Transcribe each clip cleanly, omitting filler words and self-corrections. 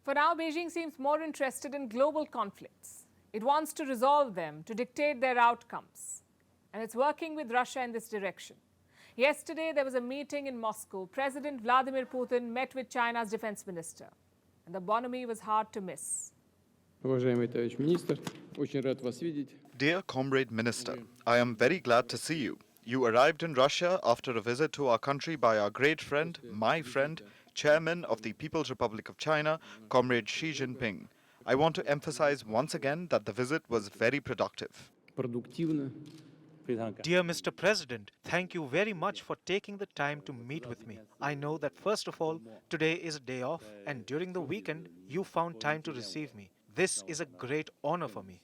For now, Beijing seems more interested in global conflicts. It wants to resolve them, to dictate their outcomes. And it's working with Russia in this direction. Yesterday, there was a meeting in Moscow. President Vladimir Putin met with China's defense minister. And the bonhomie was hard to miss. Dear Comrade Minister, I am very glad to see you. You arrived in Russia after a visit to our country by our great friend, my friend, Chairman of the People's Republic of China, Comrade Xi Jinping. I want to emphasize once again that the visit was very productive. Dear Mr. President, thank you very much for taking the time to meet with me. I know that first of all, today is a day off, and during the weekend, you found time to receive me. This is a great honor for me.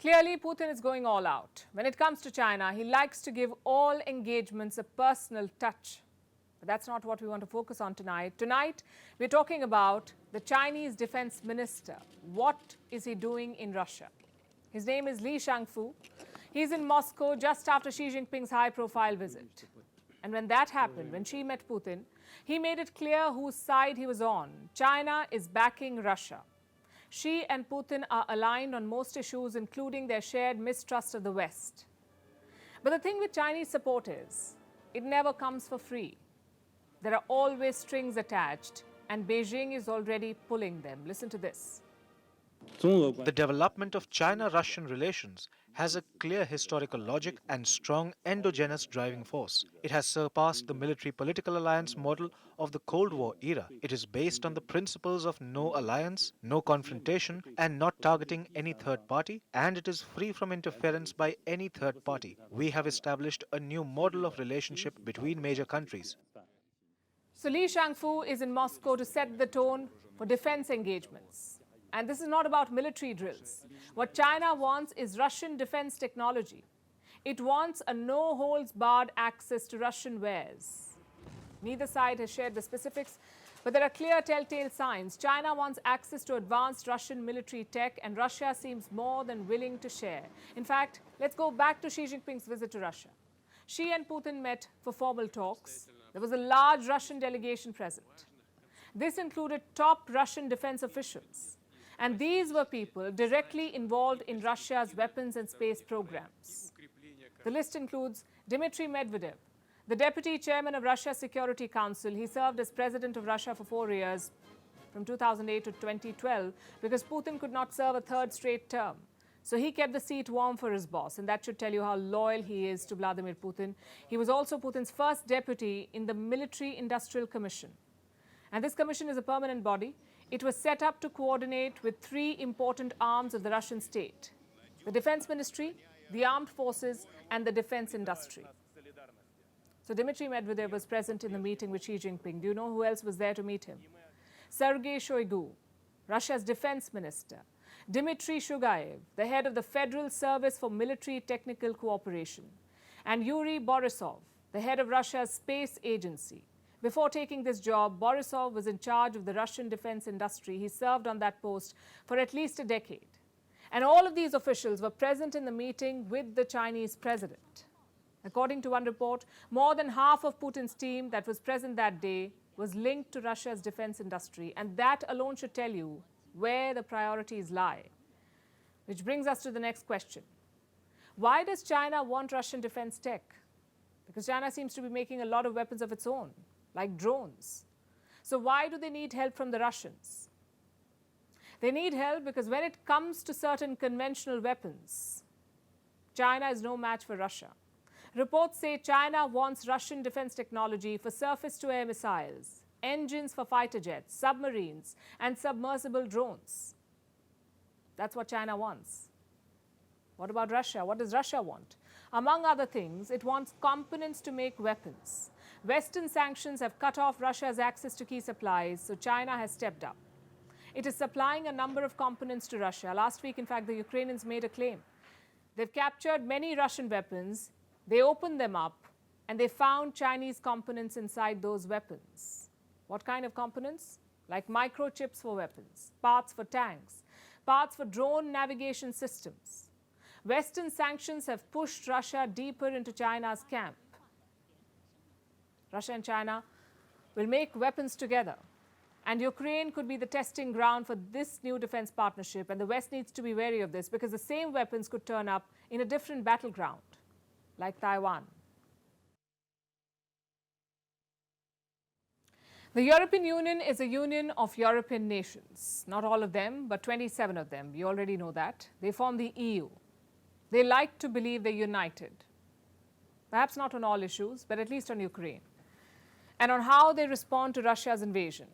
Clearly, Putin is going all out. When it comes to China, he likes to give all engagements a personal touch. But that's not what we want to focus on tonight. Tonight, we're talking about the Chinese defense minister. What is he doing in Russia? His name is Li Shangfu. He's in Moscow just after Xi Jinping's high-profile visit. And when that happened, when Xi met Putin, he made it clear whose side he was on. China is backing Russia. Xi and Putin are aligned on most issues, including their shared mistrust of the West. But the thing with Chinese support is, it never comes for free. There are always strings attached, and Beijing is already pulling them. Listen to this. The development of China-Russian relations has a clear historical logic and strong endogenous driving force. It has surpassed the military-political alliance model of the Cold War era. It is based on the principles of no alliance, no confrontation, and not targeting any third party, and it is free from interference by any third party. We have established a new model of relationship between major countries. So Li Shangfu is in Moscow to set the tone for defense engagements. And this is not about military drills. What China wants is Russian defense technology. It wants a no-holds-barred access to Russian wares. Neither side has shared the specifics, but there are clear telltale signs. China wants access to advanced Russian military tech, and Russia seems more than willing to share. In fact, let's go back to Xi Jinping's visit to Russia. Xi and Putin met for formal talks. There was a large Russian delegation present. This included top Russian defense officials. And these were people directly involved in Russia's weapons and space programs. The list includes Dmitry Medvedev, the deputy chairman of Russia's Security Council. He served as president of Russia for 4 years, from 2008 to 2012, because Putin could not serve a third straight term. So he kept the seat warm for his boss, and that should tell you how loyal he is to Vladimir Putin. He was also Putin's first deputy in the Military Industrial Commission. And this commission is a permanent body. It was set up to coordinate with 3 important arms of the Russian state: the Defense Ministry, the Armed Forces, and the defense industry. So Dmitry Medvedev was present in the meeting with Xi Jinping. Do you know who else was there to meet him? Sergei Shoigu, Russia's defense minister; Dmitry Shugayev, the head of the Federal Service for Military Technical Cooperation; and Yuri Borisov, the head of Russia's space agency. Before taking this job, Borisov was in charge of the Russian defense industry. He served on that post for at least a decade. And all of these officials were present in the meeting with the Chinese president. According to one report, more than half of Putin's team that was present that day was linked to Russia's defense industry. And that alone should tell you where the priorities lie. Which brings us to the next question. Why does China want Russian defense tech? Because China seems to be making a lot of weapons of its own, like drones. So why do they need help from the Russians? They need help because when it comes to certain conventional weapons, China is no match for Russia. Reports say China wants Russian defense technology for surface-to-air missiles, engines for fighter jets, submarines, and submersible drones. That's what China wants. What about Russia? What does Russia want? Among other things, it wants components to make weapons. Western sanctions have cut off Russia's access to key supplies, so China has stepped up. It is supplying a number of components to Russia. Last week, in fact, the Ukrainians made a claim. They've captured many Russian weapons, they opened them up, and they found Chinese components inside those weapons. What kind of components? Like microchips for weapons, parts for tanks, parts for drone navigation systems. Western sanctions have pushed Russia deeper into China's camp. Russia and China will make weapons together. And Ukraine could be the testing ground for this new defense partnership. And the West needs to be wary of this because the same weapons could turn up in a different battleground, like Taiwan. The European Union is a union of European nations. Not all of them, but 27 of them. You already know that. They form the EU. They like to believe they're united. Perhaps not on all issues, but at least on Ukraine. And on how they respond to Russia's invasion.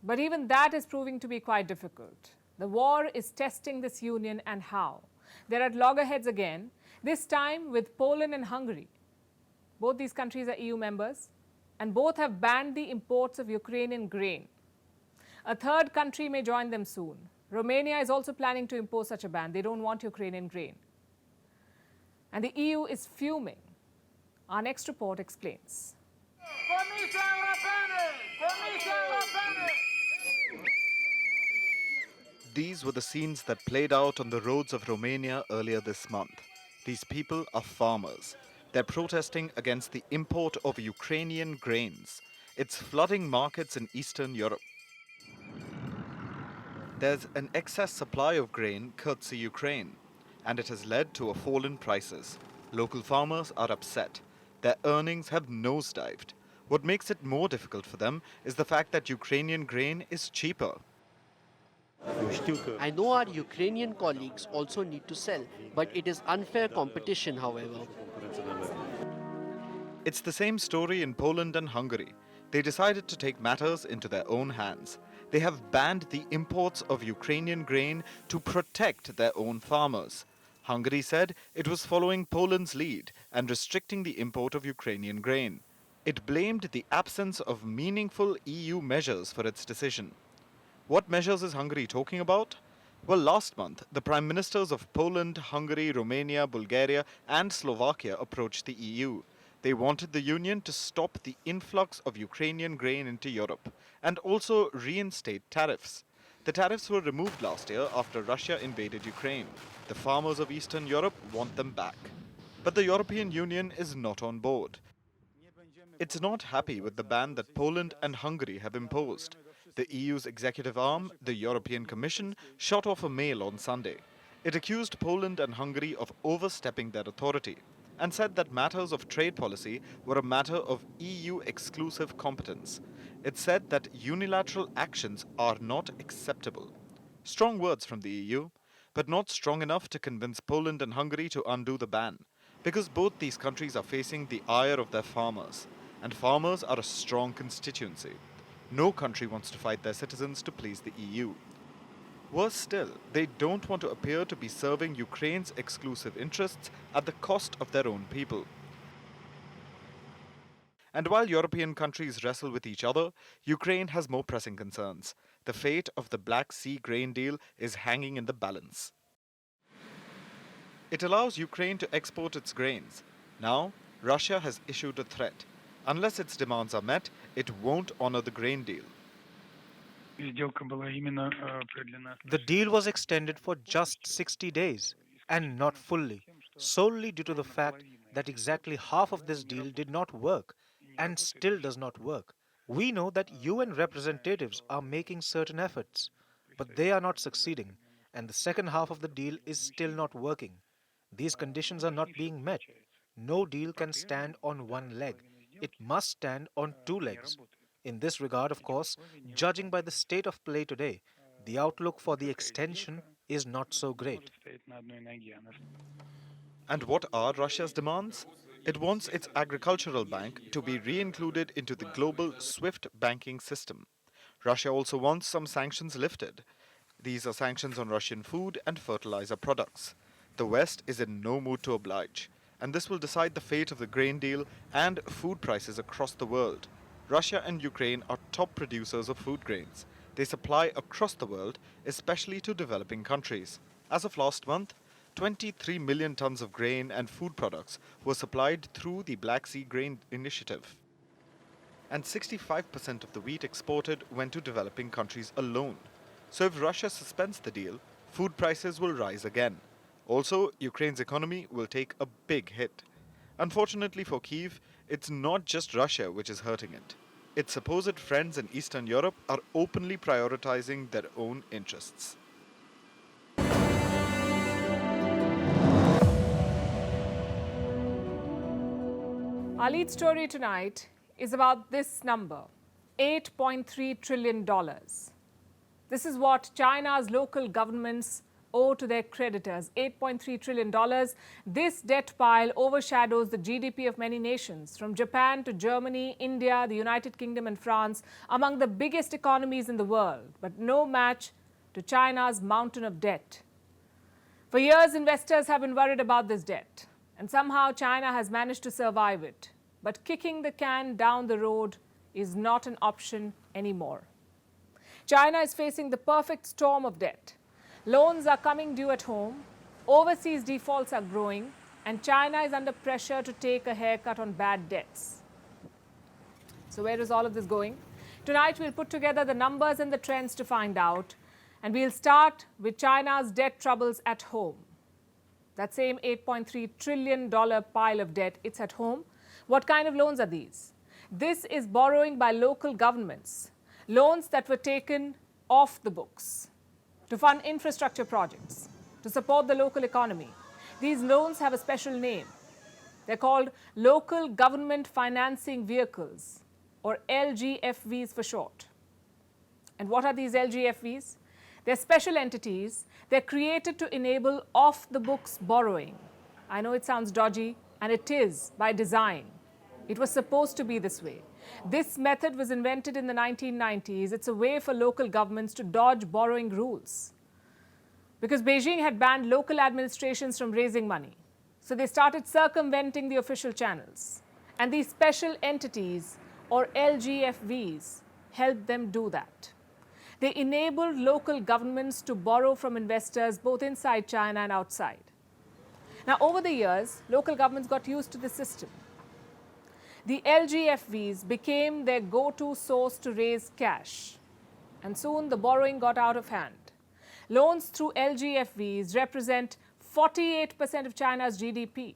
But even that is proving to be quite difficult. The war is testing this union, and how. They're at loggerheads again, this time with Poland and Hungary. Both these countries are EU members, and both have banned the imports of Ukrainian grain. A third country may join them soon. Romania is also planning to impose such a ban. They don't want Ukrainian grain. And the EU is fuming. Our next report explains. These were the scenes that played out on the roads of Romania earlier this month. These people are farmers. They're protesting against the import of Ukrainian grains. It's flooding markets in Eastern Europe. There's an excess supply of grain courtesy Ukraine, and it has led to a fall in prices. Local farmers are upset. Their earnings have nosedived. What makes it more difficult for them is the fact that Ukrainian grain is cheaper. I know our Ukrainian colleagues also need to sell, but it is unfair competition, however. It's the same story in Poland and Hungary. They decided to take matters into their own hands. They have banned the imports of Ukrainian grain to protect their own farmers. Hungary said it was following Poland's lead and restricting the import of Ukrainian grain. It blamed the absence of meaningful EU measures for its decision. What measures is Hungary talking about? Well, last month, the prime ministers of Poland, Hungary, Romania, Bulgaria, and Slovakia approached the EU. They wanted the Union to stop the influx of Ukrainian grain into Europe and also reinstate tariffs. The tariffs were removed last year after Russia invaded Ukraine. The farmers of Eastern Europe want them back. But the European Union is not on board. It's not happy with the ban that Poland and Hungary have imposed. The EU's executive arm, the European Commission, shot off a mail on Sunday. It accused Poland and Hungary of overstepping their authority and said that matters of trade policy were a matter of EU-exclusive competence. It said that unilateral actions are not acceptable. Strong words from the EU, but not strong enough to convince Poland and Hungary to undo the ban, because both these countries are facing the ire of their farmers, and farmers are a strong constituency. No country wants to fight their citizens to please the EU. Worse still, they don't want to appear to be serving Ukraine's exclusive interests at the cost of their own people. And while European countries wrestle with each other, Ukraine has more pressing concerns. The fate of the Black Sea grain deal is hanging in the balance. It allows Ukraine to export its grains. Now, Russia has issued a threat. Unless its demands are met, it won't honor the grain deal. The deal was extended for just 60 days, and not fully, solely due to the fact that exactly half of this deal did not work, and still does not work. We know that UN representatives are making certain efforts, but they are not succeeding, and the second half of the deal is still not working. These conditions are not being met. No deal can stand on one leg. It must stand on two legs. In this regard, of course, judging by the state of play today, the outlook for the extension is not so great. And what are Russia's demands? It wants its agricultural bank to be re-included into the global SWIFT banking system. Russia also wants some sanctions lifted. These are sanctions on Russian food and fertilizer products. The West is in no mood to oblige, and this will decide the fate of the grain deal and food prices across the world. Russia and Ukraine are top producers of food grains. They supply across the world, especially to developing countries. As of last month, 23 million tons of grain and food products were supplied through the Black Sea Grain Initiative. And 65% of the wheat exported went to developing countries alone. So if Russia suspends the deal, food prices will rise again. Also, Ukraine's economy will take a big hit. Unfortunately for Kyiv, it's not just Russia which is hurting it. its supposed friends in Eastern Europe are openly prioritizing their own interests. Our lead story tonight is about this number, $8.3 trillion. This is what China's local governments owe to their creditors, $8.3 trillion. This debt pile overshadows the GDP of many nations, from Japan to Germany, India, the United Kingdom and France, among the biggest economies in the world, but no match to China's mountain of debt. For years, investors have been worried about this debt, and somehow China has managed to survive it. But kicking the can down the road is not an option anymore. China is facing the perfect storm of debt. Loans are coming due at home, overseas defaults are growing, and China is under pressure to take a haircut on bad debts. So where is all of this going? Tonight we'll put together the numbers and the trends to find out, and we'll start with China's debt troubles at home. That same $8.3 trillion pile of debt, it's at home. What kind of loans are these? This is borrowing by local governments, loans that were taken off the books to fund infrastructure projects, to support the local economy. These loans have a special name. They're called Local Government Financing Vehicles, or LGFVs for short. And what are these LGFVs? They're special entities. They're created to enable off-the-books borrowing. I know it sounds dodgy, and it is by design. It was supposed to be this way. This method was invented in the 1990s. It's a way for local governments to dodge borrowing rules. Because Beijing had banned local administrations from raising money. So they started circumventing the official channels. And these special entities, or LGFVs, helped them do that. They enabled local governments to borrow from investors both inside China and outside. Now, over the years, local governments got used to the system. The LGFVs became their go-to source to raise cash. And soon the borrowing got out of hand. Loans through LGFVs represent 48% of China's GDP.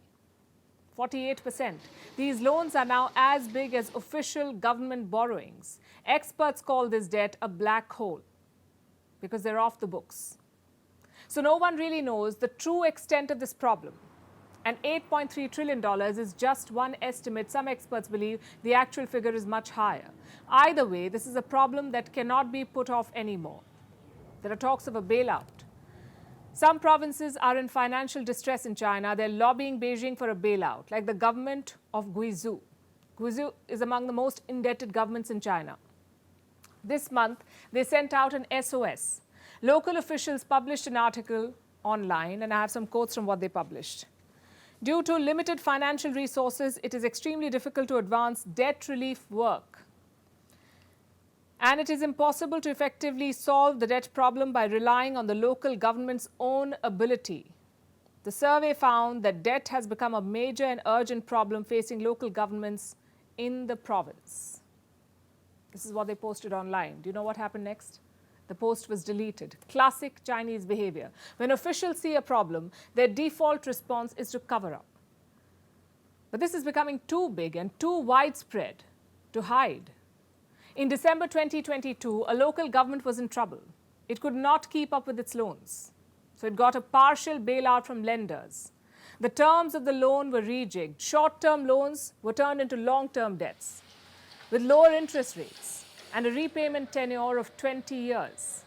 48%. These loans are now as big as official government borrowings. Experts call this debt a black hole because they're off the books. So no one really knows the true extent of this problem. And $8.3 trillion is just one estimate. Some experts believe the actual figure is much higher. Either way, this is a problem that cannot be put off anymore. There are talks of a bailout. Some provinces are in financial distress in China. They're lobbying Beijing for a bailout, like the government of Guizhou. Guizhou is among the most indebted governments in China. This month, they sent out an SOS. Local officials published an article online, and I have some quotes from what they published. Due to limited financial resources, it is extremely difficult to advance debt relief work. And it is impossible to effectively solve the debt problem by relying on the local government's own ability. The survey found that debt has become a major and urgent problem facing local governments in the province. This is what they posted online. Do you know what happened next? The post was deleted. Classic Chinese behavior. When officials see a problem, their default response is to cover up. But this is becoming too big and too widespread to hide. In December 2022, a local government was in trouble. It could not keep up with its loans. So it got a partial bailout from lenders. The terms of the loan were rejigged. Short-term loans were turned into long-term debts with lower interest rates and a repayment tenure of 20 years,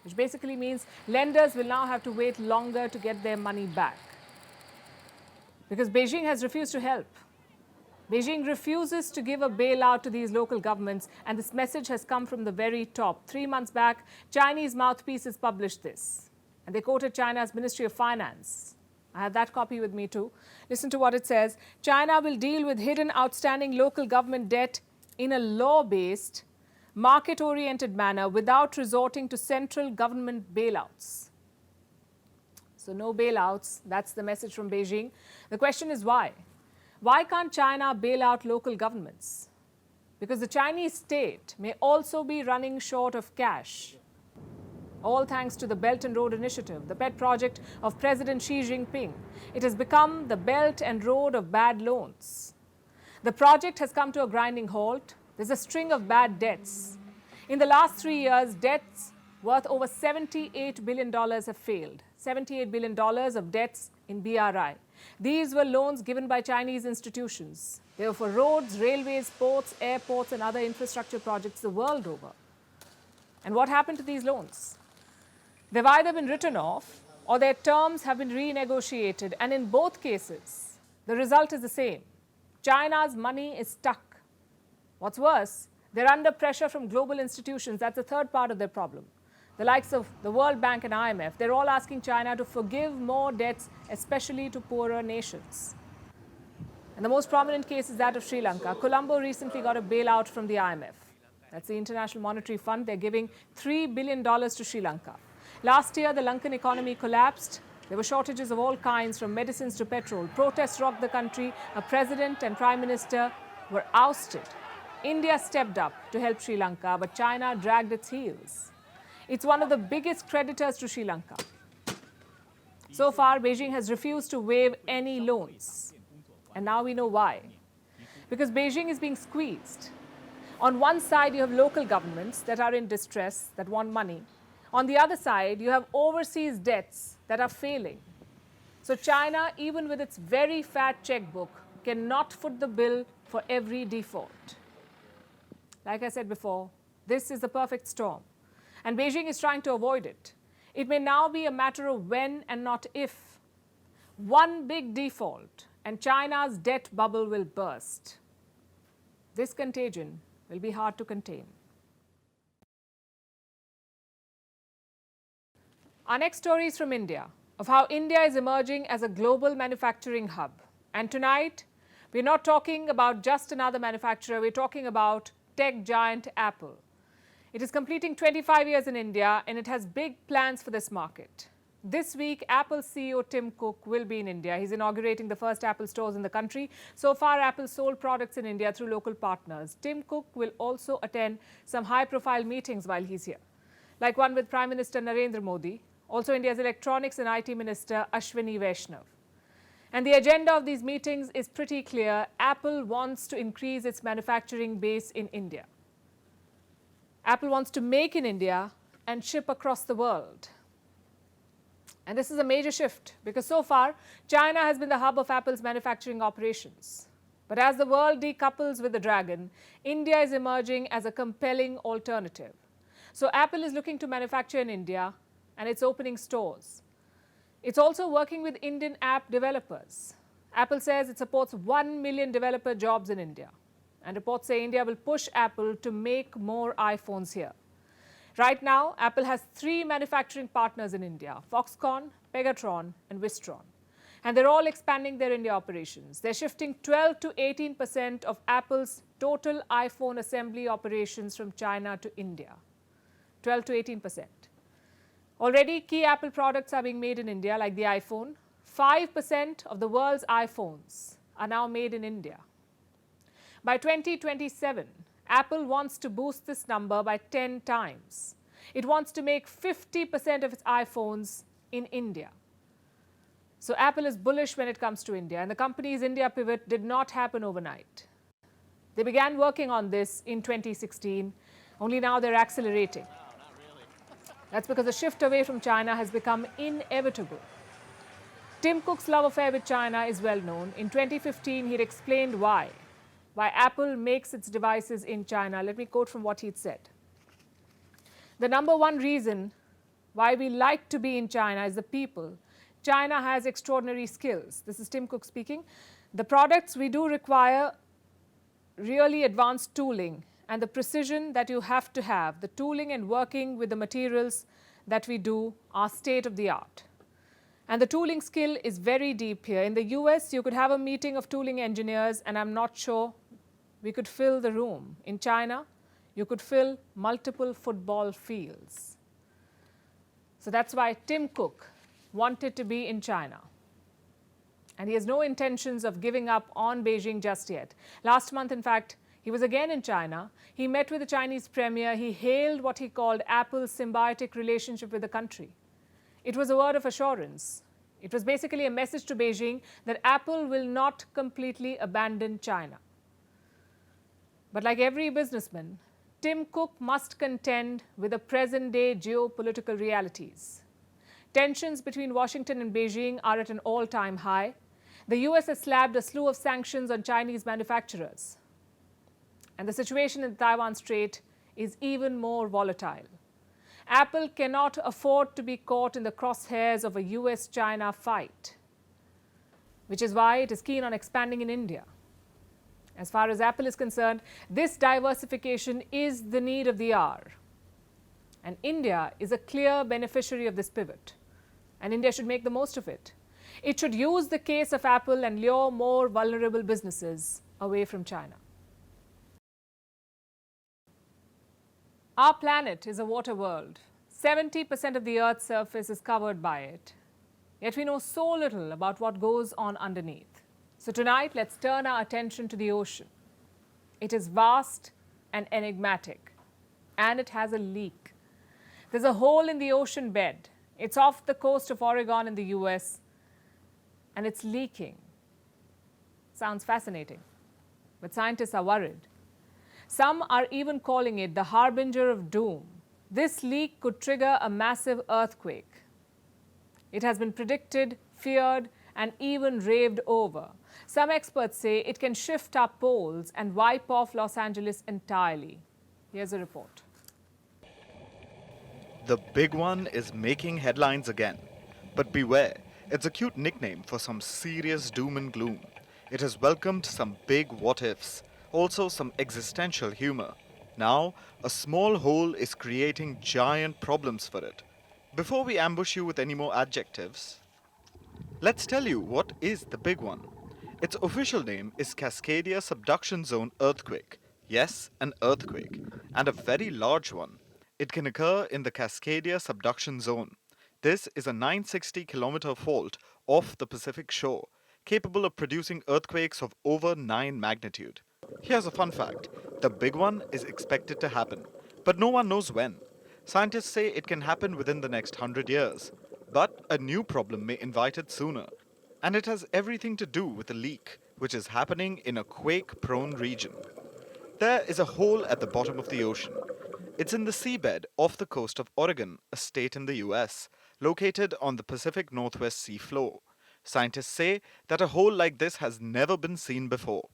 which basically means lenders will now have to wait longer to get their money back. Because Beijing has refused to help. Beijing refuses to give a bailout to these local governments, and this message has come from the very top. 3 months back, Chinese mouthpieces published this, and they quoted China's Ministry of Finance. I have that copy with me too. Listen to what it says. China will deal with hidden outstanding local government debt in a law-based, market-oriented manner without resorting to central government bailouts. So no bailouts, that's the message from Beijing. The question is why? Why can't China bail out local governments? Because the Chinese state may also be running short of cash. All thanks to the Belt and Road Initiative, the pet project of President Xi Jinping. It has become the Belt and Road of bad loans. The project has come to a grinding halt. There's a string of bad debts. In the last 3 years, debts worth over $78 billion have failed. $78 billion of debts in BRI. These were loans given by Chinese institutions. They were for roads, railways, ports, airports, and other infrastructure projects the world over. And what happened to these loans? They've either been written off or their terms have been renegotiated. And in both cases, the result is the same. China's money is stuck. What's worse, they're under pressure from global institutions. That's the third part of their problem. The likes of the World Bank and IMF, they're all asking China to forgive more debts, especially to poorer nations. And the most prominent case is that of Sri Lanka. Colombo recently got a bailout from the IMF. That's the International Monetary Fund. They're giving $3 billion to Sri Lanka. Last year, the Lankan economy collapsed. There were shortages of all kinds, from medicines to petrol. Protests rocked the country. A president and prime minister were ousted. India stepped up to help Sri Lanka, but China dragged its heels. It's one of the biggest creditors to Sri Lanka. So far, Beijing has refused to waive any loans. And now we know why. Because Beijing is being squeezed. On one side, you have local governments that are in distress, that want money. On the other side, you have overseas debts that are failing. So China, even with its very fat checkbook, cannot foot the bill for every default. Like I said before, this is the perfect storm. And Beijing is trying to avoid it. It may now be a matter of when and not if. One big default and China's debt bubble will burst. This contagion will be hard to contain. Our next story is from India, of how India is emerging as a global manufacturing hub. And tonight, we're not talking about just another manufacturer, we're talking about tech giant Apple. It is completing 25 years in India and it has big plans for this market. This week, Apple CEO Tim Cook will be in India. He's inaugurating the first Apple stores in the country. So far, Apple sold products in India through local partners. Tim Cook will also attend some high-profile meetings while he's here, like one with Prime Minister Narendra Modi, also India's Electronics and IT Minister Ashwini Vaishnav. And the agenda of these meetings is pretty clear. Apple wants to increase its manufacturing base in India. Apple wants to make in India and ship across the world. And this is a major shift because so far, China has been the hub of Apple's manufacturing operations. But as the world decouples with the dragon, India is emerging as a compelling alternative. So Apple is looking to manufacture in India and it's opening stores. It's also working with Indian app developers. Apple says it supports 1 million developer jobs in India. And reports say India will push Apple to make more iPhones here. Right now, Apple has 3 manufacturing partners in India: Foxconn, Pegatron, and Wistron. And they're all expanding their India operations. They're shifting 12 to 18% of Apple's total iPhone assembly operations from China to India. 12 to 18%. Already, key Apple products are being made in India, like the iPhone. 5% of the world's iPhones are now made in India. By 2027, Apple wants to boost this number by 10 times. It wants to make 50% of its iPhones in India. So Apple is bullish when it comes to India, and the company's India pivot did not happen overnight. They began working on this in 2016, only now they're accelerating. That's because the shift away from China has become inevitable. Tim Cook's love affair with China is well known. In 2015, he'd explained why Apple makes its devices in China. Let me quote from what he'd said. The number one reason why we like to be in China is the people. China has extraordinary skills. This is Tim Cook speaking. The products we do require really advanced tooling and the precision that you have to have. The tooling and working with the materials that we do are state of the art. And the tooling skill is very deep here. In the US, you could have a meeting of tooling engineers, and I'm not sure we could fill the room. In China, you could fill multiple football fields. So that's why Tim Cook wanted to be in China. And he has no intentions of giving up on Beijing just yet. Last month, in fact, he was again in China. He met with the Chinese premier. He hailed what he called Apple's symbiotic relationship with the country. It was a word of assurance. It was basically a message to Beijing that Apple will not completely abandon China. But like every businessman, Tim Cook must contend with the present-day geopolitical realities. Tensions between Washington and Beijing are at an all-time high. The US has slapped a slew of sanctions on Chinese manufacturers. And the situation in the Taiwan Strait is even more volatile. Apple cannot afford to be caught in the crosshairs of a US-China fight, which is why it is keen on expanding in India. As far as Apple is concerned, this diversification is the need of the hour. And India is a clear beneficiary of this pivot. And India should make the most of it. It should use the case of Apple and lure more vulnerable businesses away from China. Our planet is a water world. 70% of the Earth's surface is covered by it. Yet we know so little about what goes on underneath. So tonight, let's turn our attention to the ocean. It is vast and enigmatic, and it has a leak. There's a hole in the ocean bed. It's off the coast of Oregon in the US, and it's leaking. Sounds fascinating, but scientists are worried. Some are even calling it the harbinger of doom. This leak could trigger a massive earthquake. It has been predicted, feared, and even raved over. Some experts say it can shift our poles and wipe off Los Angeles entirely. Here's a report. The big one is making headlines again. But beware, it's a cute nickname for some serious doom and gloom. It has welcomed some big what-ifs, also some existential humor. Now, a small hole is creating giant problems for it. Before we ambush you with any more adjectives, let's tell you what is the big one. Its official name is Cascadia Subduction Zone Earthquake. Yes, an earthquake, and a very large one. It can occur in the Cascadia Subduction Zone. This is a 960-kilometer fault off the Pacific shore, capable of producing earthquakes of over 9 magnitude. Here's a fun fact. The big one is expected to happen, but no one knows when. Scientists say it can happen within the next 100 years. But a new problem may invite it sooner. And it has everything to do with a leak, which is happening in a quake-prone region. There is a hole at the bottom of the ocean. It's in the seabed off the coast of Oregon, a state in the US, located on the Pacific Northwest seafloor. Scientists say that a hole like this has never been seen before.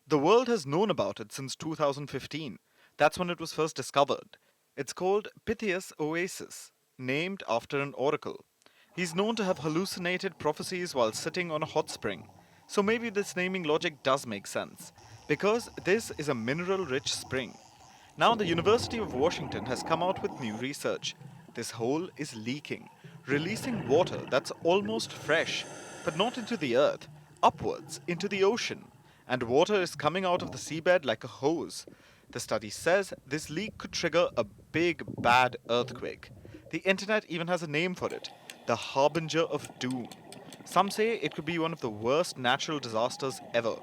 The world has known about it since 2015. That's when it was first discovered. It's called Pythias Oasis, named after an oracle. He's known to have hallucinated prophecies while sitting on a hot spring. So maybe this naming logic does make sense, because this is a mineral-rich spring. Now the University of Washington has come out with new research. This hole is leaking, releasing water that's almost fresh, but not into the earth, upwards into the ocean. And water is coming out of the seabed like a hose. The study says this leak could trigger a big, bad earthquake. The internet even has a name for it. The harbinger of doom. Some say it could be one of the worst natural disasters ever.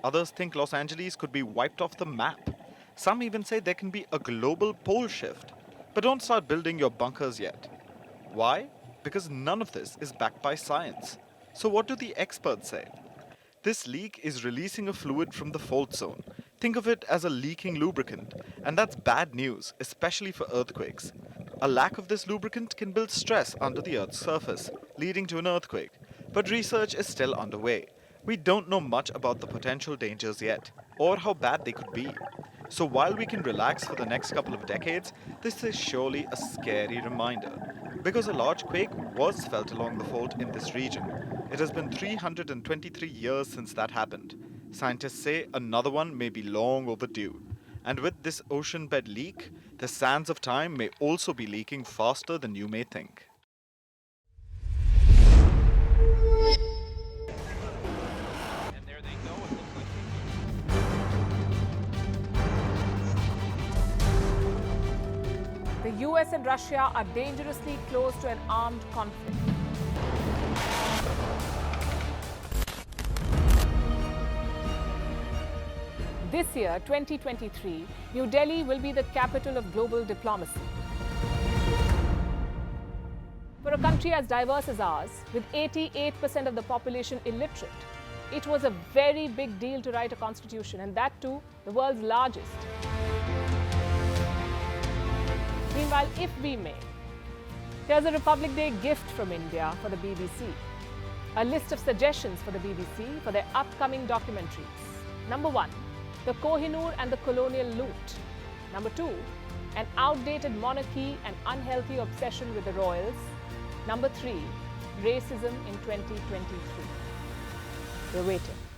Others think Los Angeles could be wiped off the map. Some even say there can be a global pole shift. But don't start building your bunkers yet. Why? Because none of this is backed by science. So what do the experts say? This leak is releasing a fluid from the fault zone. Think of it as a leaking lubricant, and that's bad news, especially for earthquakes. A lack of this lubricant can build stress under the Earth's surface, leading to an earthquake. But research is still underway. We don't know much about the potential dangers yet, or how bad they could be. So while we can relax for the next couple of decades, this is surely a scary reminder. Because a large quake was felt along the fault in this region. It has been 323 years since that happened. Scientists say another one may be long overdue. And with this ocean bed leak, the sands of time may also be leaking faster than you may think. And there they go. It looks like The US and Russia are dangerously close to an armed conflict. This year, 2023, New Delhi will be the capital of global diplomacy. For a country as diverse as ours, with 88% of the population illiterate, It was a very big deal to write a constitution, and that too, the world's largest. Meanwhile, if we may, here's a Republic Day gift from India for the BBC. A list of suggestions for the BBC for their upcoming documentaries. Number 1, the Kohinoor and the colonial loot. Number 2, an outdated monarchy and unhealthy obsession with the royals. Number 3, racism in 2023. We're waiting.